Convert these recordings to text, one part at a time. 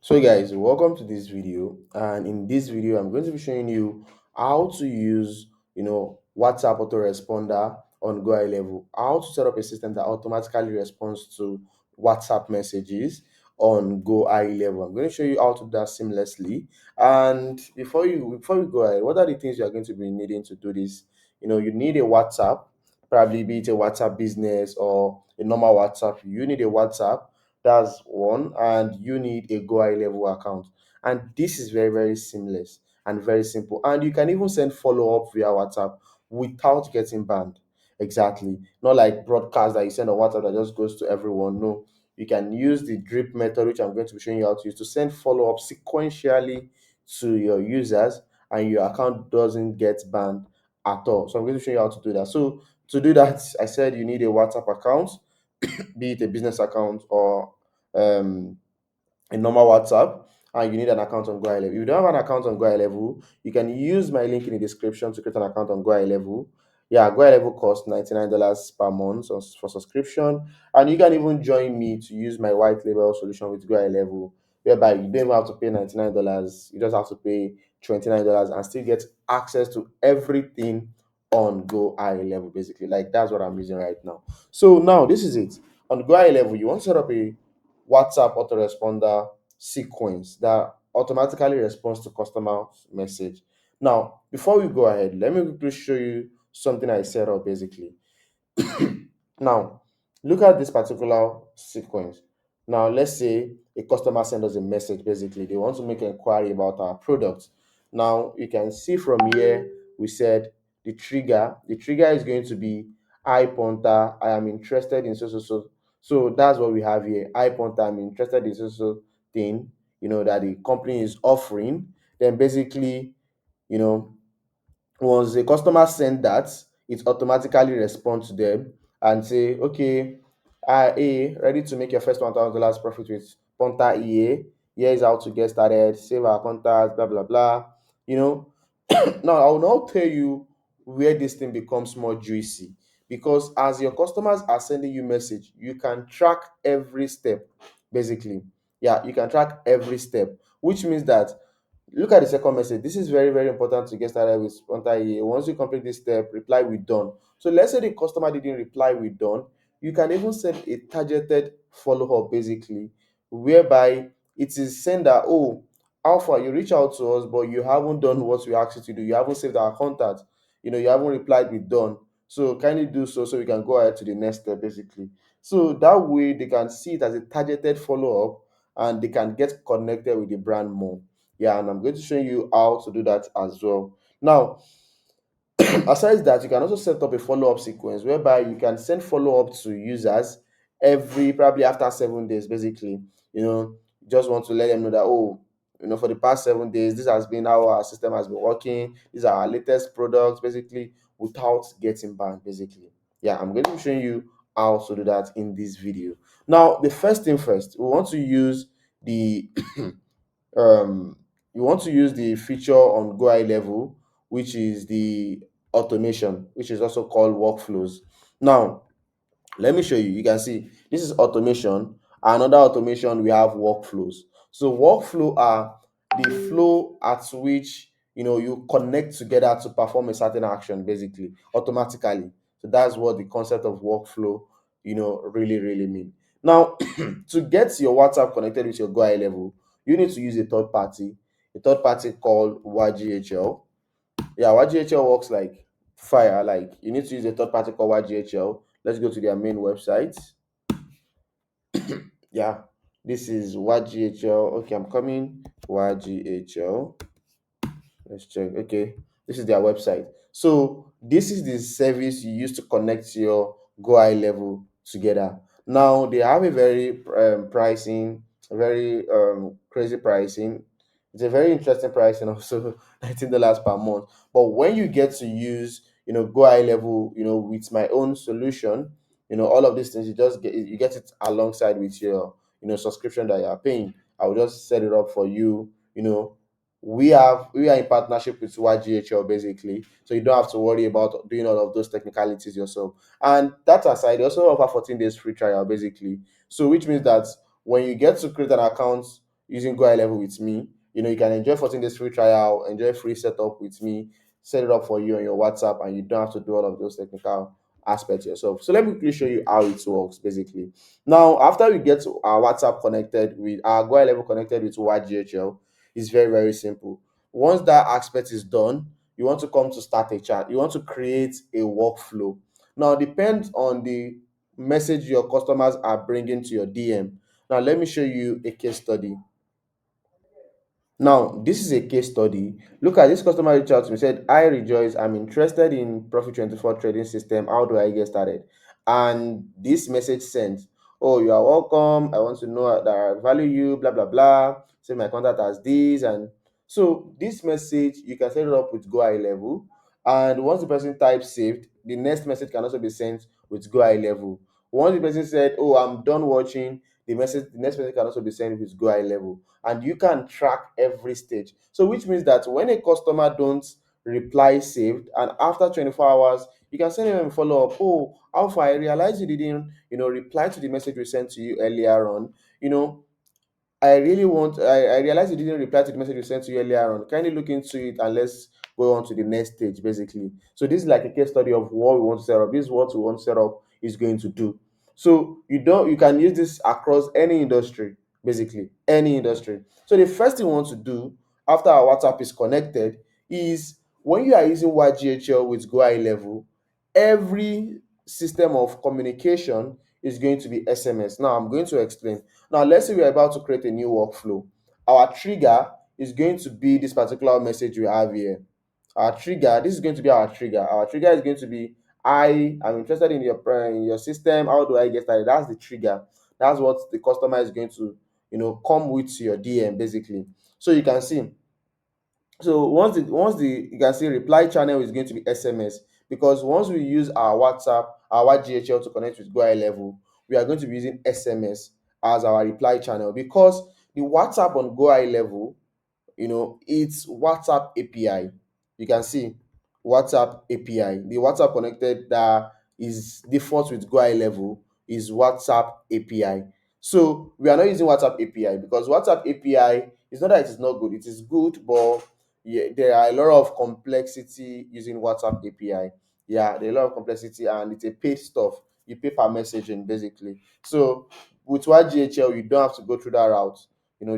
So guys, welcome to this video, and in this video I'm going to be showing you how to use WhatsApp autoresponder on Gohighlevel, how to set up a system that automatically responds to WhatsApp messages on Gohighlevel. I'm going to show you how to do that seamlessly. And before we go ahead, what are the things you are going to be needing to do this? You need a WhatsApp, probably be it a WhatsApp business or a normal WhatsApp. You need a WhatsApp, that's one, and you need a Gohighlevel account. And this is very, very seamless and very simple. And you can even send follow up via WhatsApp without getting banned. Exactly. Not like broadcast that you send on WhatsApp that just goes to everyone. No, you can use the drip method, which I'm going to be showing you how to use to send follow up sequentially to your users, and your account doesn't get banned at all. So I'm going to show you how to do that. So to do that, I said you need a WhatsApp account, be it a business account or um, a normal WhatsApp, and you need an account on Gohighlevel. If you don't have an account on Gohighlevel, you can use my link in the description to create an account on Gohighlevel. Yeah, Gohighlevel costs $99 per month for subscription, and you can even join me to use my white label solution with Gohighlevel, whereby you don't even have to pay $99. You just have to pay $29 and still get access to everything on Gohighlevel. Basically, like that's what I'm using right now. So now this is it. On Gohighlevel, you want to set up a WhatsApp autoresponder sequence that automatically responds to customer message. Now, before we go ahead, let me quickly show you something I set up basically. Now, look at this particular sequence. Now, let's say a customer sends us a message basically. They want to make an inquiry about our product. Now, you can see from here, we said the trigger is going to be I Ponta, I am interested in so so so. So that's what we have here. I Ponta, I'm interested in so so thing, that the company is offering. Then basically, you know, once the customer send that, it automatically responds to them and say, okay, A, ready to make your first $1,000 profit with Ponta EA. Here is how to get started, save our contact, blah, blah, blah. You know, now I will now tell you where this thing becomes more juicy, because as your customers are sending you message, you can track every step basically. Yeah, you can track every step, which means that look at the second message. This is very, very important to get started with Sponta EA. Once you complete this step, reply with done. So let's say the customer didn't reply with done. You can even send a targeted follow-up basically, whereby it is saying that, oh, Alpha, you reach out to us, but you haven't done what we asked you to do. You haven't saved our contact. You haven't replied with done. So kindly do so we can go ahead to the next step basically. So that way they can see it as a targeted follow-up, and they can get connected with the brand more. Yeah, and I'm going to show you how to do that as well. Now, aside that, you can also set up a follow-up sequence whereby you can send follow-up to users every probably after 7 days basically. Just want to let them know that, oh, for the past 7 days, this has been how our system has been working. These are our latest products basically, without getting banned basically. Yeah, I'm going to be showing you how to do that in this video. Now, the first thing first, we want to use the um, you want to use the feature on Gohighlevel, which is the automation, which is also called workflows. Now, let me show you. You can see this is automation. Another automation, we have workflows. So workflow are the flow at which you connect together to perform a certain action basically automatically. So that's what the concept of workflow really, really mean. Now, to get your WhatsApp connected with your Gohighlevel, you need to use a third party called YGHL. Yeah, YGHL works like fire. Like, you need to use a third party called YGHL. Let's go to their main website. Yeah, this is YGHL. Okay, I'm coming. YGHL. Let's check. Okay, this is their website. So this is the service you use to connect your Gohighlevel together. Now they have a very pricing, very crazy pricing. It's a very interesting pricing, also $19 per month. But when you get to use, Gohighlevel, with my own solution, all of these things you get it alongside with your, subscription that you are paying. I will just set it up for you. We are in partnership with YGHL basically, so you don't have to worry about doing all of those technicalities yourself. And that aside, they also offer 14 days free trial basically. So which means that when you get to create an account using Go High Level with me. You can enjoy 14 days free trial, enjoy free setup with me, set it up for you on your WhatsApp, and you don't have to do all of those technical aspects yourself. So let me quickly show you how it works basically. Now, after we get our WhatsApp connected with our Go High Level connected with WhatGHL, it's very, very simple. Once that aspect is done, you want to come to start a chat. You want to create a workflow. Now, depends on the message your customers are bringing to your DM. Now, let me show you a case study. Now, this is a case study. Look at this customer reached out to me, said, "Hi Rejoice, I'm interested in Profit 24 trading system. How do I get started?" And this message sent, "Oh, you are welcome. I want to know that I value you, blah, blah, blah. Say my contact as this." And so this message, you can set it up with Go High Level. And once the person types saved, the next message can also be sent with Go High Level. Once the person said, "Oh, I'm done watching," the next message can also be sent with Go High Level, and you can track every stage. So which means that when a customer don't reply saved, and after 24 hours, you can send them a follow up. "Oh, how far? I realized you didn't, reply to the message we sent to you earlier on. You know, I realized you didn't reply to the message you sent to you earlier on. Kindly look into it and let's go on to the next stage, basically." So this is like a case study of what we want to set up. This is what we want to set up is going to do. So you can use this across any industry, basically, any industry. So the first thing we want to do after our WhatsApp is connected is when you are using YGHL with Go High Level, every system of communication is going to be SMS. Now I'm going to explain. Now, let's say we're about to create a new workflow. Our trigger is going to be this particular message we have here. Our trigger, this is going to be our trigger. Our trigger is going to be, "I am interested in your system. How do I get started?" That's the trigger. That's what the customer is going to, come with your DM basically. So you can see, so once the you can see reply channel is going to be SMS, because once we use our GHL to connect with Go High Level, we are going to be using SMS as our reply channel, because the WhatsApp on Go High Level, it's WhatsApp API. You can see WhatsApp API. The WhatsApp connected that is default with Go High Level is WhatsApp API. So we are not using WhatsApp API because WhatsApp API is not that it is not good. It is good, but yeah, there are a lot of complexity using WhatsApp API. Yeah, there are a lot of complexity and it's a paid stuff. You pay per messaging basically. So with YGHL, you don't have to go through that route.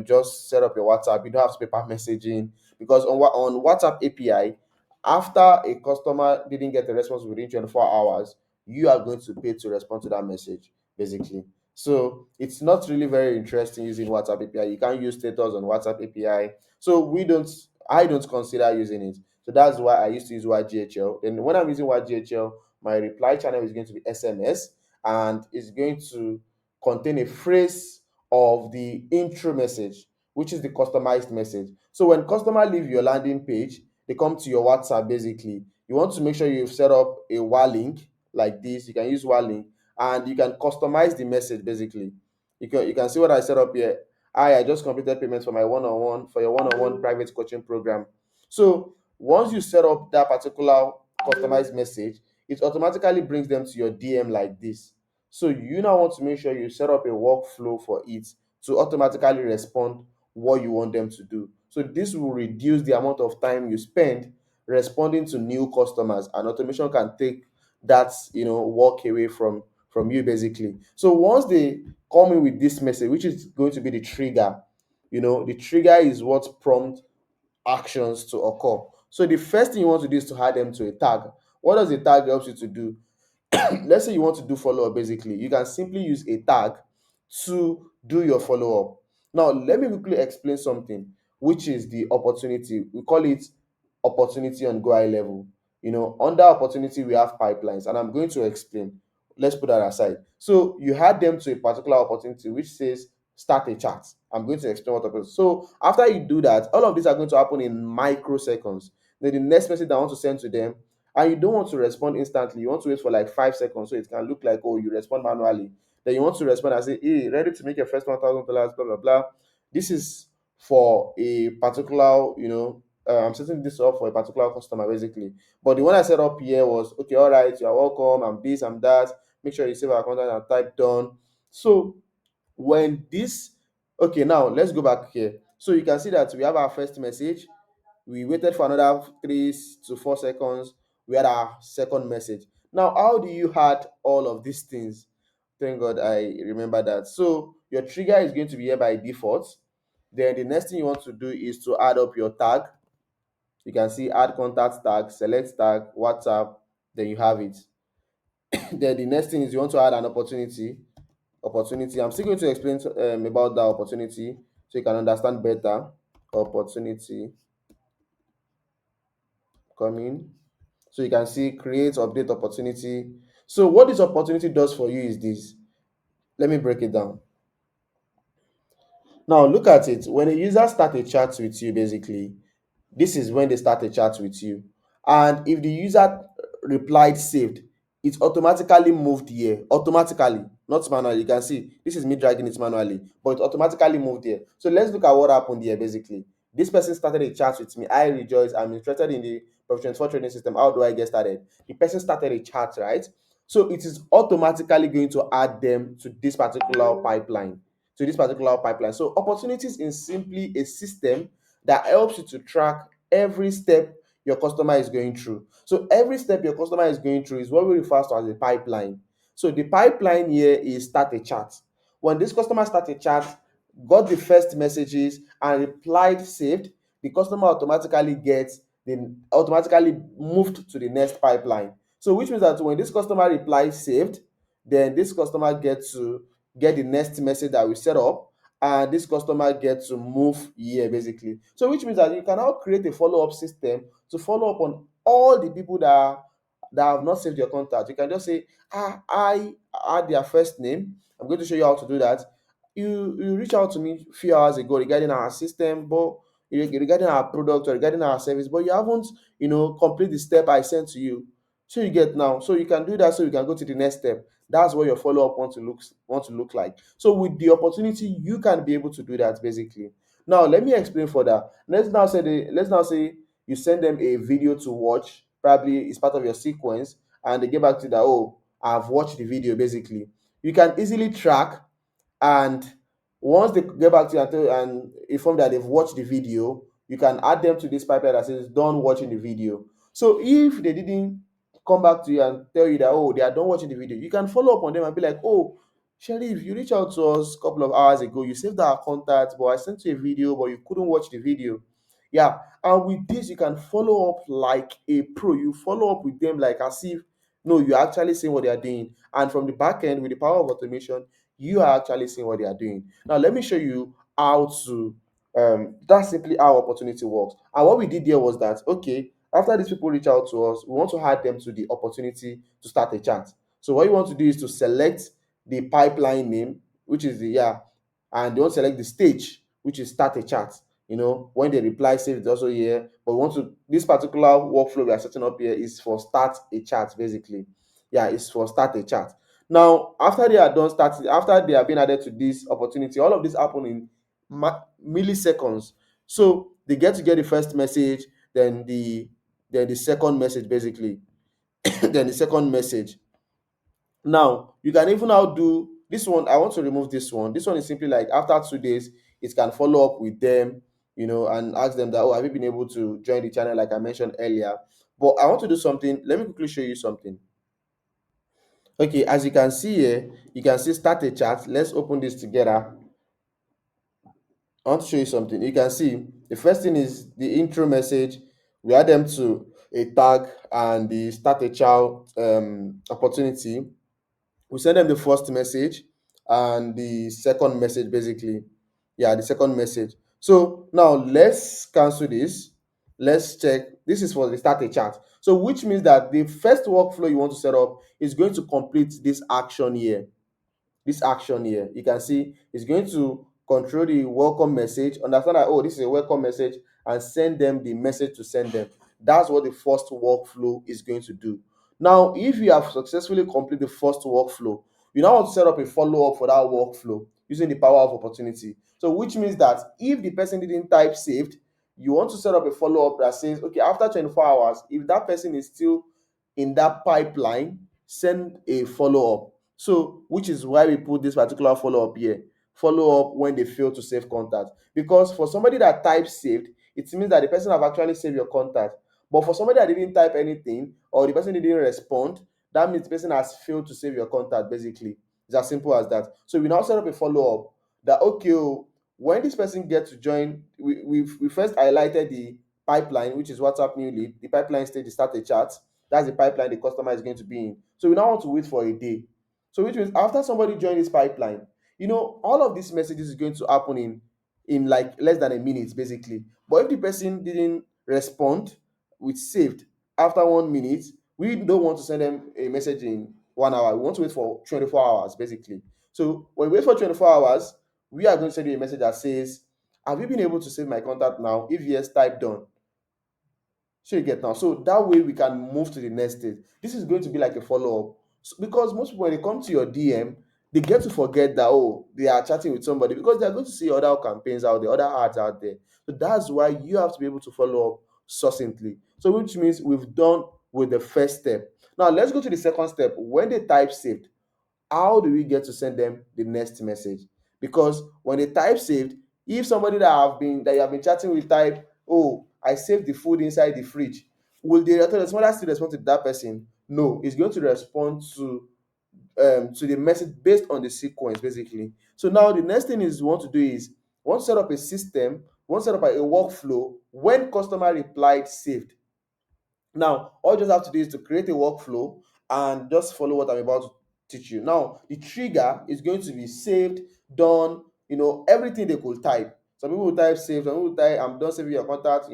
Just set up your WhatsApp. You don't have to pay per messaging, because on WhatsApp API, after a customer didn't get a response within 24 hours, you are going to pay to respond to that message basically. So it's not really very interesting using WhatsApp API. You can't use status on WhatsApp API. So I don't consider using it. So that's why I used to use YGHL. And when I'm using YGHL, my reply channel is going to be SMS, and it's going to contain a phrase of the intro message, which is the customized message. So when customer leave your landing page, they come to your WhatsApp basically. You want to make sure you've set up a WA link like this. You can use WA link and you can customize the message basically. You can see what I set up here. I just completed payments for my one-on-one for your one-on-one private coaching program. So once you set up that particular customized message, it automatically brings them to your DM like this. So you now want to make sure you set up a workflow for it to automatically respond what you want them to do. So this will reduce the amount of time you spend responding to new customers, and automation can take that work away from you basically. So once they come in with this message, which is going to be the trigger, the trigger is what prompts actions to occur. So the first thing you want to do is to add them to a tag. What does a tag help you to do? Let's say you want to do follow up basically, you can simply use a tag to do your follow up. Now let me quickly explain something, which is the opportunity. We call it opportunity on Go High Level. Under opportunity we have pipelines, and I'm going to explain. Let's put that aside. So you add them to a particular opportunity which says start a chat. I'm going to explain what happens. So after you do that, all of these are going to happen in microseconds. Then the next message I want to send to them, and you don't want to respond instantly, you want to wait for like 5 seconds so it can look like, oh, you respond manually. Then you want to respond and say, "Hey, ready to make your first $1,000, blah blah blah." This is for a particular, I'm setting this up for a particular customer basically. But the one I set up here was, "Okay, all right, you're welcome, I'm this, I'm that, make sure you save our contact and type done." So when this Okay, now let's go back here. So you can see that we have our first message. We waited for another 3 to 4 seconds. We had our second message. Now, how do you add all of these things? Thank God I remember that. So your trigger is going to be here by default. Then the next thing you want to do is to add up your tag. You can see add contact tag, select tag, WhatsApp, then you have it. Then the next thing is you want to add an opportunity. I'm still going to explain about that opportunity so you can understand better. Opportunity coming. So you can see create update opportunity. So what this opportunity does for you is this. Let me break it down. Now look at it. When a user start a chat with you, basically, this is when they start a chat with you. And if the user replied saved, it automatically moved here. Automatically, not manually. You can see this is me dragging it manually, but it automatically moved here. So let's look at what happened here basically. This person started a chat with me. I rejoice. I'm interested in the Prof 24 trading system. How do I get started? The person started a chat, right? So it is automatically going to add them to this particular pipeline. So opportunities is simply a system that helps you to track every step your customer is going through. So every step your customer is going through is what we refer to as a pipeline. So the pipeline here is start a chat. When this customer start a chat, got the first messages and replied saved, the customer automatically moved to the next pipeline. So which means that when this customer replies saved, then this customer gets to get the next message that we set up, and this customer gets to move here basically. So which means that you can now create a follow-up system to follow up on all the people that have not saved your contact. You can just say, I add their first name. I'm going to show you how to do that. You reach out to me a few hours ago regarding our system, but regarding our product or regarding our service, but you haven't, complete the step I sent to you. So you get now. So you can do that so you can go to the next step. That's what your follow-up want to look like. So with the opportunity, you can be able to do that basically. Now let me explain further. Let's now say you send them a video to watch, probably it's part of your sequence, and they get back to you that, oh, I've watched the video basically. You can easily track, and once they get back to you and inform that they've watched the video, you can add them to this pipeline that says done watching the video. So if they didn't come back to you and tell you that, oh, they are done watching the video, you can follow up on them and be like, oh, Sheriff, you reached out to us a couple of hours ago, you saved our contact, but I sent you a video but you couldn't watch the video. Yeah, and with this you can follow up like a pro. You follow up with them like as if, no, you're actually seeing what they are doing, and from the back end with the power of automation, you are actually seeing what they are doing. Now let me show you how to that's simply how opportunity works. And what we did there was that, okay, after these people reach out to us, we want to add them to the opportunity to start a chat. So what you want to do is to select the pipeline name, which is the, yeah, and they want to select the stage, which is start a chat. When they reply save it's also here, but we want to, this particular workflow we are setting up here is for start a chat basically. Yeah, it's for start a chat. Now after they are done starting, after they have been added to this opportunity, all of this happen in milliseconds. So they get the first message, then the second message basically. Then the second message. Now you can even now do this one. I want to remove this one. This one is simply like after 2 days, it can follow up with them, and ask them that, oh, have you been able to join the channel like I mentioned earlier? But I want to do something. Let me quickly show you something. Okay, as you can see here, you can see start a chat. Let's open this together. I want to show you something. You can see the first thing is the intro message. We add them to a tag and the start a child opportunity. We send them the first message and the second message basically. Yeah, the second message. So now let's cancel this. Let's check. This is for the start a chat. So which means that the first workflow you want to set up is going to complete this action here. This action here, you can see it's going to control the welcome message, understand that, oh, this is a welcome message, and send them the message to send them. That's what the first workflow is going to do. Now if you have successfully completed the first workflow, you now want to set up a follow-up for that workflow using the power of opportunity. So which means that if the person didn't type saved, you want to set up a follow-up that says, okay, after 24 hours, if that person is still in that pipeline, send a follow-up. So which is why we put this particular follow-up here. follow up when they fail to save contact. Because for somebody that types saved, it means that the person have actually saved your contact. But for somebody that didn't type anything or the person didn't respond, that means the person has failed to save your contact basically. It's as simple as that. So we now set up a follow up that, okay, oh, when this person gets to join, we first highlighted the pipeline, which is WhatsApp new lead. The pipeline stage is start a chat. That's the pipeline the customer is going to be in. So we now want to wait for a day. So which means after somebody join this pipeline, all of these messages is going to happen in like less than a minute basically. But if the person didn't respond with saved after 1 minute, we don't want to send them a message in 1 hour. We want to wait for 24 hours basically. So when we wait for 24 hours, we are going to send you a message that says, have you been able to save my contact now? If yes, type done. So you get now. So that way we can move to the next stage. This is going to be like a follow-up. So, because most people when they come to your DM, they get to forget that, oh, they are chatting with somebody because they're going to see other campaigns out there, other ads out there. So that's why you have to be able to follow up succinctly. So which means we've done with the first step. Now let's go to the second step. When they type saved, how do we get to send them the next message? Because when they type saved, if somebody that you have been chatting with type, oh, I saved the food inside the fridge, will the responder still respond to that person? No, it's going to respond to the message based on the sequence basically. So now the next thing is we want to do is we want to set up a system, we want to set up a workflow when customer replied saved. Now, all you just have to do is to create a workflow and just follow what I'm about to teach you. Now, the trigger is going to be saved, done, everything they could type. Some people will type save, some people will type I'm done saving your contact.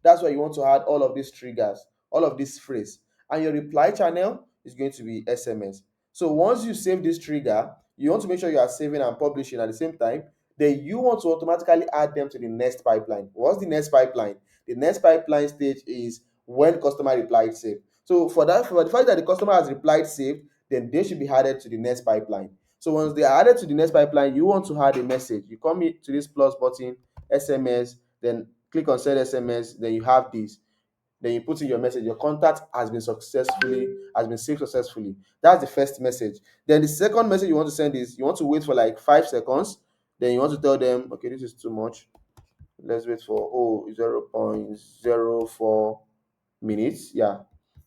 That's why you want to add all of these triggers, all of this phrase. And your reply channel is going to be SMS. So once you save this trigger, you want to make sure you are saving and publishing at the same time. Then you want to automatically add them to the next pipeline. What's the next pipeline? The next pipeline stage is when customer replied saved. So for the fact that the customer has replied saved, then they should be added to the next pipeline. So once they are added to the next pipeline, you want to add a message. You come to this plus button, SMS, then click on send SMS, then you have this. Then you put in your message. Your contact has been saved successfully. That's the first message. Then the second message you want to send is you want to wait for like 5 seconds. Then you want to tell them, okay, this is too much. Let's wait for 0.04 minutes. Yeah.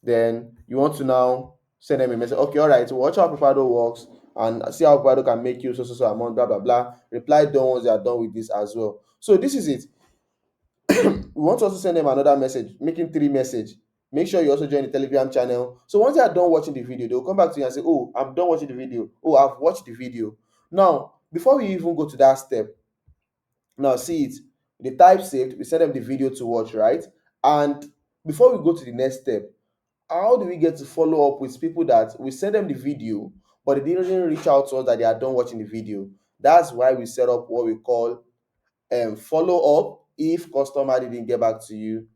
Then you want to now send them a message. Okay, all right. So watch how Prepado works and see how Prepado can make you so amount, blah blah blah. Reply done once they are done with this as well. So this is it. We want to also send them another message, making 3 message. Make sure you also join the Telegram channel. So once they are done watching the video, they'll come back to you and say, oh, I'm done watching the video. Oh, I've watched the video. Now, before we even go to that step, now see it, the type saved, we send them the video to watch, right? And before we go to the next step, how do we get to follow up with people that we send them the video, but they didn't reach out to us that they are done watching the video? That's why we set up what we call follow up if customer didn't get back to you,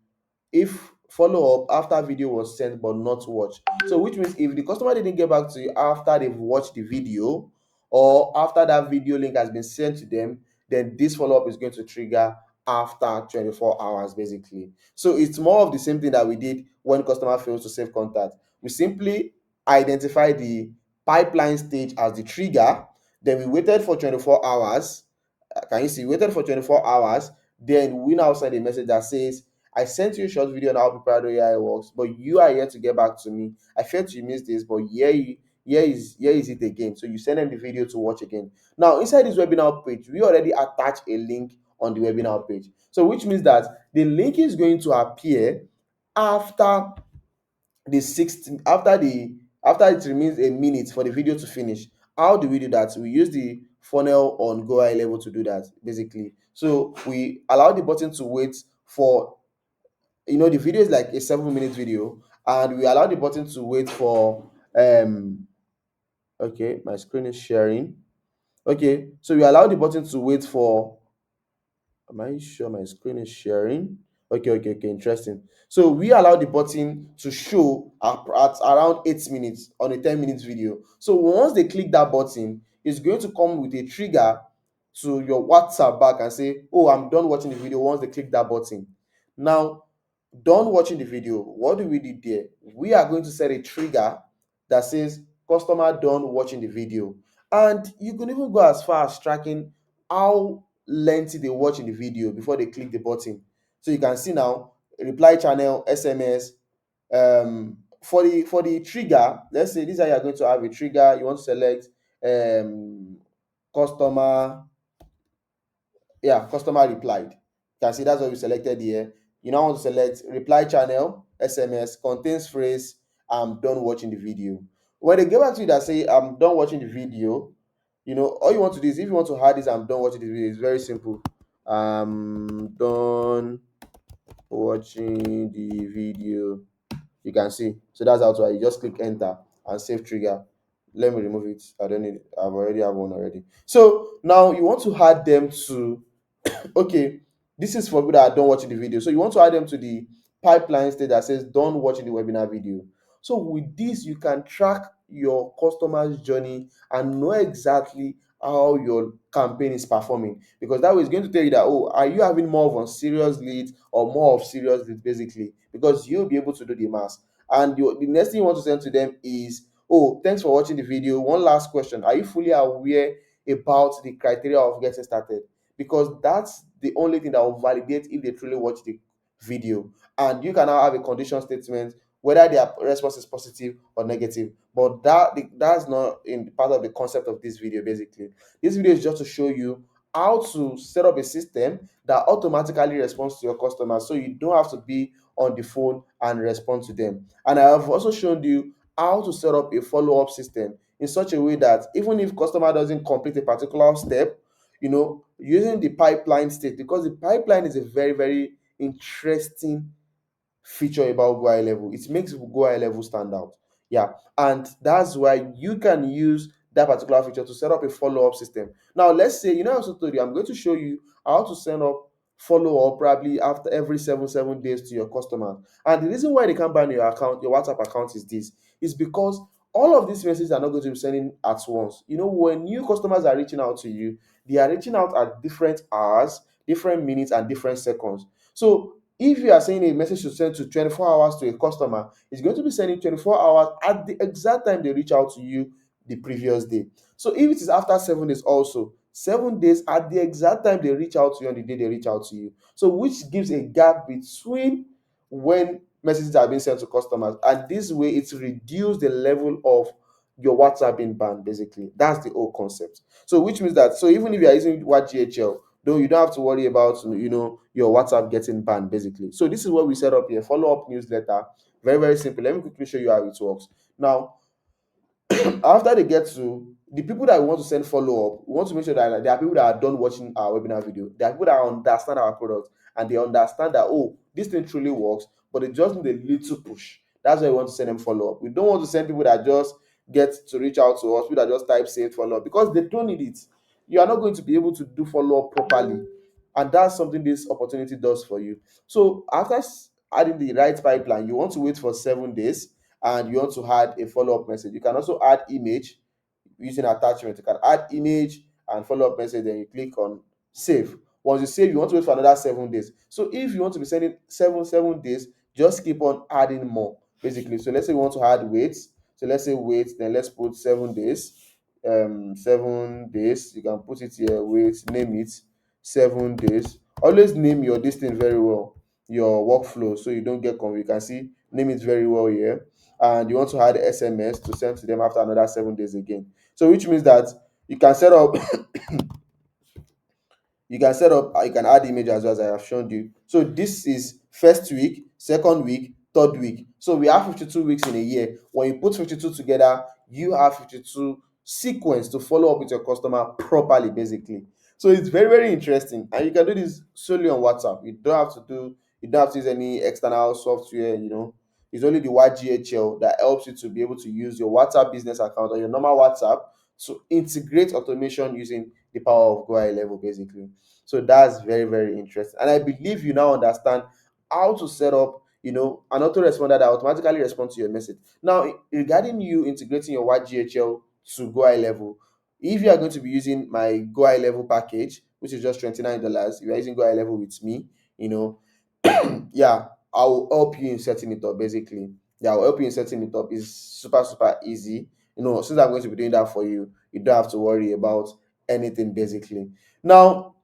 if follow up after video was sent but not watched. So which means if the customer didn't get back to you after they've watched the video or after that video link has been sent to them, then this follow up is going to trigger after 24 hours basically. So it's more of the same thing that we did when customer fails to save contact. We simply identify the pipeline stage as the trigger, then we waited for 24 hours. Can you see? We waited for 24 hours, then we now send a message that says, I sent you a short video on how Preparado AI works, but you are yet to get back to me. I felt you missed this, but here is it again. So you send them the video to watch again. Now, inside this webinar page, we already attach a link on the webinar page. So which means that the link is going to appear after the 60 after it remains a minute for the video to finish. How do we do that? We use the funnel on Gohighlevel to do that basically. So we allow the button to wait for, the video is like a 7 minute video, and we allow the button to wait for okay, my screen is sharing. Okay, so we allow the button to wait for, am I sure my screen is sharing? Okay, interesting. So we allow the button to show at around 8 minutes on a 10 minutes video. So once they click that button, it's going to come with a trigger to your WhatsApp back and say, oh, I'm done watching the video once they click that button. Now, done watching the video, what do we do there? We are going to set a trigger that says customer done watching the video. And you can even go as far as tracking how lengthy they watch in the video before they click the button. So you can see now reply channel, SMS. For the trigger, let's say this is how you're going to have a trigger. You want to select customer, yeah, customer replied. You can see that's what we selected here. You now want to select reply channel, SMS, contains phrase, I'm done watching the video. When they get back to you that say I'm done watching the video, all you want to do is, if you want to add this I'm done watching the video, it's very simple. I'm done watching the video. You can see. So that's how to add. You just click enter and save trigger. Let me remove it. I don't need it. I've already have one already. So now you want to add them to, okay, this is for people that are done watching the video. So you want to add them to the pipeline state that says done watching the webinar video. So with this, you can track your customer's journey and know exactly how your campaign is performing, because that way it's going to tell you that, oh, are you having more of on serious leads or more of serious leads, basically, because you'll be able to do the math. And the next thing you want to send to them is, oh, thanks for watching the video. One last question: are you fully aware about the criteria of getting started? Because that's the only thing that will validate if they truly watch the video. And you can now have a condition statement whether their response is positive or negative. But that's not in part of the concept of this video. Basically, this video is just to show you how to set up a system that automatically responds to your customers, so you don't have to be on the phone and respond to them. And I have also shown you how to set up a follow-up system in such a way that even if customer doesn't complete a particular step, using the pipeline state, because the pipeline is a very, very interesting feature about Gohighlevel. It makes Gohighlevel stand out. Yeah, and that's why you can use that particular feature to set up a follow-up system. Now, let's say, I also told you I'm going to show you how to set up follow-up probably after every 7 days to your customers. And the reason why they can't ban your account, your WhatsApp account, is because all of these messages are not going to be sending at once. When new customers are reaching out to you, they are reaching out at different hours, different minutes, and different seconds. So if you are sending a message to send to 24 hours to a customer, it's going to be sending 24 hours at the exact time they reach out to you the previous day. So if it is after 7 days, also 7 days at the exact time they reach out to you on the day they reach out to you. So which gives a gap between when messages are being sent to customers, and this way it reduces the level of your WhatsApp being banned. Basically, that's the whole concept. So which means that, so even if you are using WhatGHL, though, you don't have to worry about your WhatsApp getting banned, basically. So this is what we set up here: follow-up newsletter. Very, very simple. Let me quickly show you how it works. Now, after they get to the people that we want to send follow-up, we want to make sure that, like, there are people that are done watching our webinar video. There are people that understand our product and they understand that, oh, this thing truly works, but they just need a little push. That's why we want to send them follow-up. We don't want to send people that just get to reach out to us, people that just type save follow-up, because they don't need it. You are not going to be able to do follow-up properly. And that's something this opportunity does for you. So after adding the right pipeline, you want to wait for 7 days and you want to add a follow-up message. You can also add image using attachment. You can add image and follow-up message, then you click on save. Once you save, you want to wait for another 7 days. So if you want to be sending seven days, just keep on adding more, basically. So let's say we want to add weights. So let's say weight, then let's put 7 days. 7 days. You can put it here, weight, name it, 7 days. Always name your distance very well, your workflow, so you don't get confused. You can see, name it very well here. And you want to add SMS to send to them after another 7 days again. So which means that you can set up you can add image as well, as I have shown you. So this is first week, second week, third week. So we have 52 weeks in a year. When you put 52 together, you have 52 sequence to follow up with your customer properly, basically. So it's very, very interesting, and you can do this solely on WhatsApp. You don't have to use any external software. It's only the YGHL that helps you to be able to use your WhatsApp business account or your normal WhatsApp to integrate automation using the power of Gohighlevel, basically. So that's very, very interesting. And I believe you now understand how to set up, an autoresponder that automatically responds to your message. Now, regarding you integrating your YGHL to Gohighlevel, if you are going to be using my Gohighlevel package, which is just $29, if you are using Gohighlevel with me, you know, yeah, I will help you in setting it up, basically. Yeah, I'll help you in setting it up. It's super, super easy. Since I'm going to be doing that for you, you don't have to worry about anything basically. Now,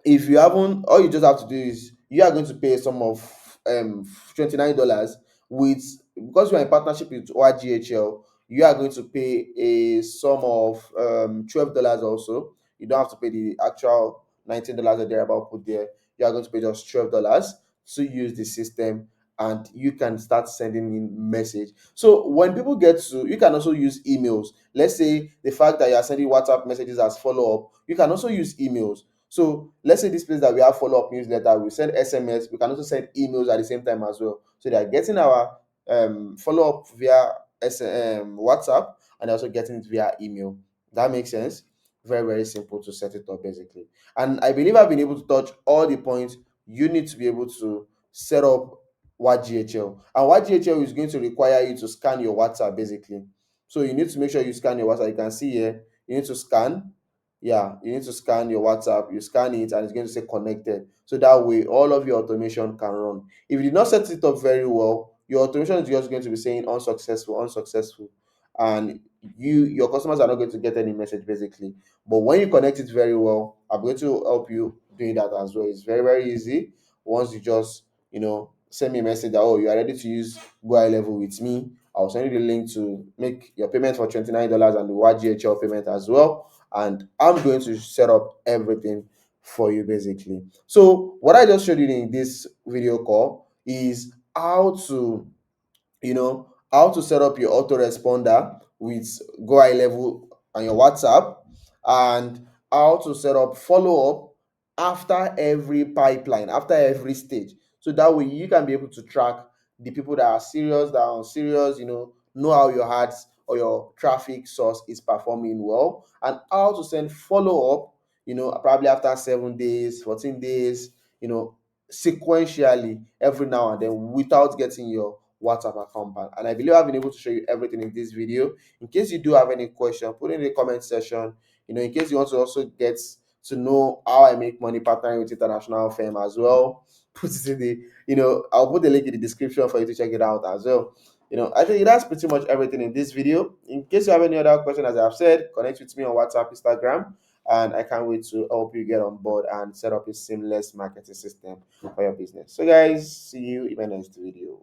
if you haven't, all you just have to do is you are going to pay a sum of $29 with, because you are in partnership with ORGHL, you are going to pay a sum of $12 also. You don't have to pay the actual $19 that they're about put there. You are going to pay just $12 to use the system, and you can start sending in message. So when people get to, you can also use emails. Let's say the fact that you are sending WhatsApp messages as follow up, you can also use emails. So let's say this place that we have follow-up newsletter, we send SMS, we can also send emails at the same time as well. So they are getting our follow-up via WhatsApp, and also getting it via email. That makes sense. Very, very simple to set it up basically. And I believe I've been able to touch all the points you need to be able to set up YGHL. And YGHL is going to require you to scan your WhatsApp basically. So you need to make sure you scan your WhatsApp. You can see here, you need to scan. Yeah, you need to scan your WhatsApp, you scan it, and it's going to say connected. So that way, all of your automation can run. If you did not set it up very well, your automation is just going to be saying unsuccessful, unsuccessful, and your customers are not going to get any message basically. But when you connect it very well, I'm going to help you doing that as well. It's very, very easy. Once you just, send me a message that, oh, you are ready to use Gohighlevel with me, I'll send you the link to make your payment for $29 and the YGHL payment as well, and I'm going to set up everything for you basically. So what I just showed you in this video call is how to set up your autoresponder with Gohighlevel on your WhatsApp, and how to set up follow up after every pipeline, after every stage. So that way you can be able to track the people that are serious, that are unserious, know how your ads or your traffic source is performing well, and how to send follow up, probably after 7 days, 14 days, sequentially every now and then without getting your WhatsApp account banned. And I believe I've been able to show you everything in this video. In case you do have any question, put in the comment section. In case you want to also get to know how I make money partnering with international firm as well, put it in the, I'll put the link in the description for you to check it out as well. I think that's pretty much everything in this video. In case you have any other question, as I've said, connect with me on WhatsApp, Instagram, and I can't wait to help you get on board and set up a seamless marketing system for your business. So guys, see you in my next video.